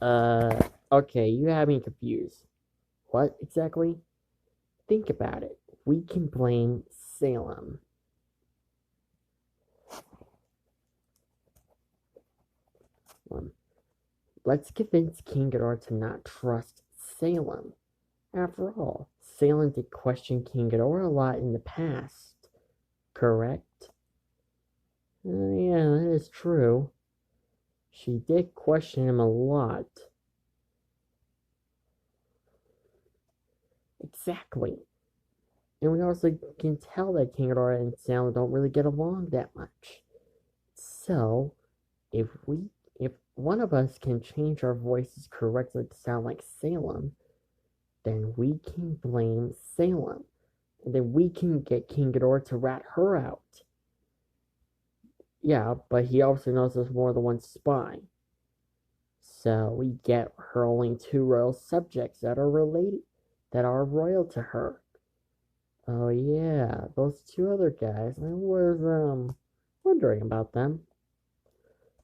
Uh, okay, you have me confused. What exactly? Think about it. We can blame Salem. Um, let's convince King Ghidorah to not trust Salem. After all, Salem did question King Ghidorah a lot in the past, correct? Yeah, that is true. She did question him a lot. Exactly. And we also can tell that King Ghidorah and Salem don't really get along that much. So, if one of us can change our voices correctly to sound like Salem, then we can blame Salem. And then we can get King Ghidorah to rat her out. Yeah, but he also knows there's more than one spy. So we get her only two royal subjects that are royal to her. Oh yeah, those two other guys. I was wondering about them.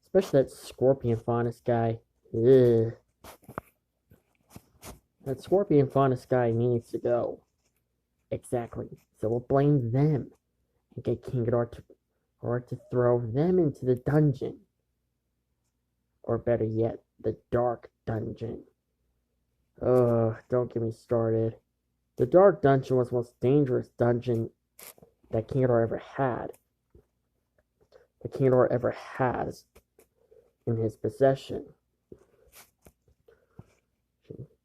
Especially that Scorpion Faunus guy. Ugh. That Scorpion Faunus guy needs to go. Exactly. So we'll blame them and get King Ghidorah to throw them into the dungeon. Or better yet, the Dark Dungeon. Ugh, don't get me started. The Dark Dungeon was the most dangerous dungeon that King Ghidorah ever had. That King Ghidorah ever has in his possession.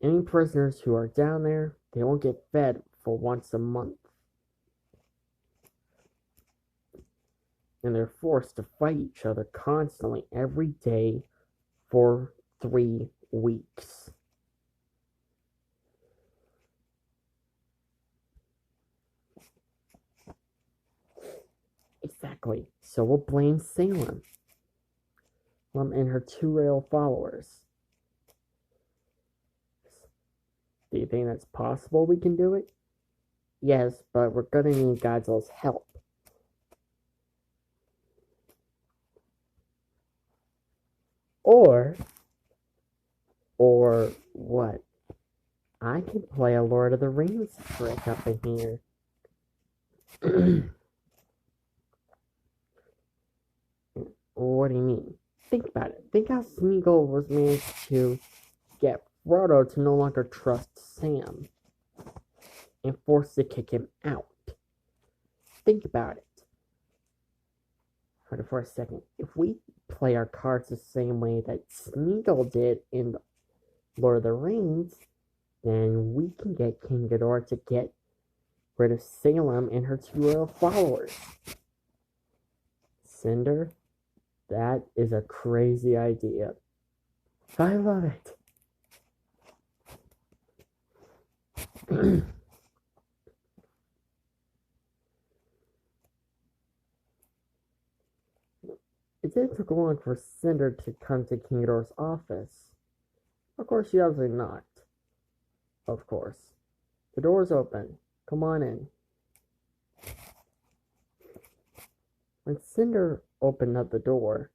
Any prisoners who are down there, they won't get fed for once a month. And they're forced to fight each other constantly every day for 3 weeks. Exactly. So we'll blame Salem and her two royal followers. Do you think that's possible we can do it? Yes, but we're gonna need Godzilla's help. Or, or what? I can play a Lord of the Rings trick up in here. What do you mean? Think about it. Think how Smeagol was managed to get Frodo to no longer trust Sam and forced to kick him out. Think about it. Hold it for a second. If we play our cards the same way that Smeagol did in Lord of the Rings, then we can get King Ghidorah to get rid of Salem and her two royal followers. Cinder, that is a crazy idea. I love it. It didn't take long for Cinder to come to King Ghidorah's office. Of course, she obviously knocked. Of course. The door's open. Come on in. When Cinder opened up the door,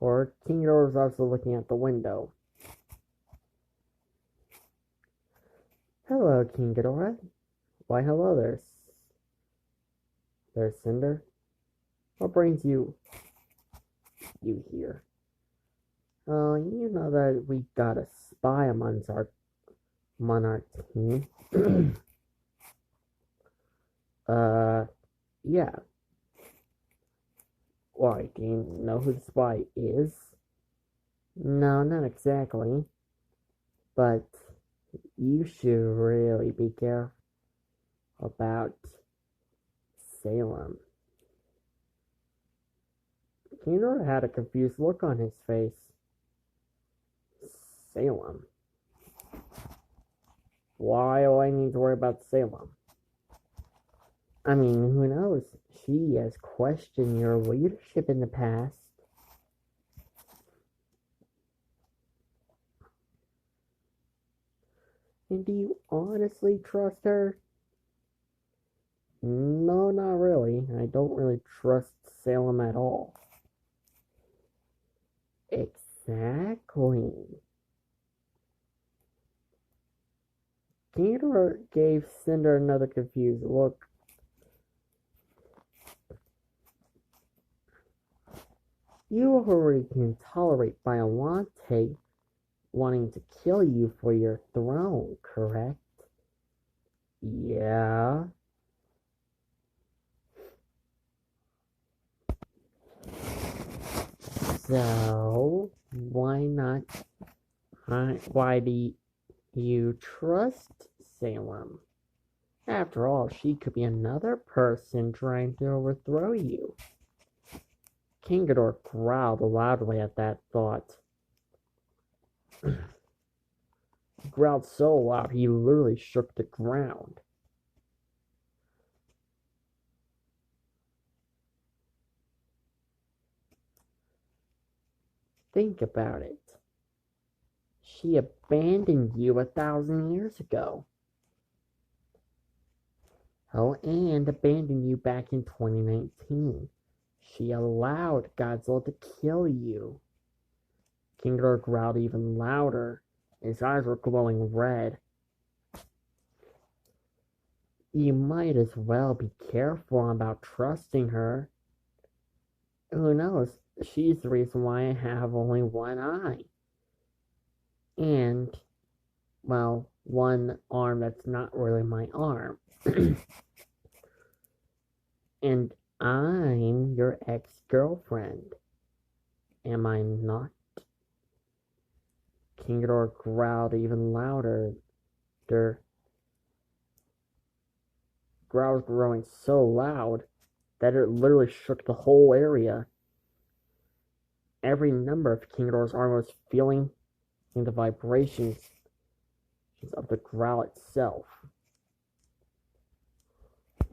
or King Ghidorah was also looking out the window. Hello, King Ghidorah. Why, hello there. There's Cinder. What brings you here? Oh, you know that we got a spy amongst among our team. uh, yeah. Why, do you know who the spy is? No, not exactly. But you should really be careful about Salem. Kendor had a confused look on his face. Salem? Why do I need to worry about Salem? I mean, who knows? She has questioned your leadership in the past. And do you honestly trust her? No, not really. I don't really trust Salem at all. Exactly. King Ghidorah gave Cinder another confused look. You already can tolerate Biollante wanting to kill you for your throne, correct? Yeah. So, why do you trust Salem? After all, she could be another person trying to overthrow you. King Ghidorah growled loudly at that thought. He growled so loud he literally shook the ground. Think about it. She abandoned you 1,000 years ago. Oh, and abandoned you back in 2019. She allowed Godzilla to kill you. King Ghidorah growled even louder. His eyes were glowing red. You might as well be careful about trusting her. Who knows? She's the reason why I have only one eye. And, well, one arm that's not really my arm. And I'm your ex-girlfriend. Am I not? King Ghidorah growled even louder. Their growls growing so loud that it literally shook the whole area. Every member of King Ghidorah's army was feeling the vibrations of the growl itself.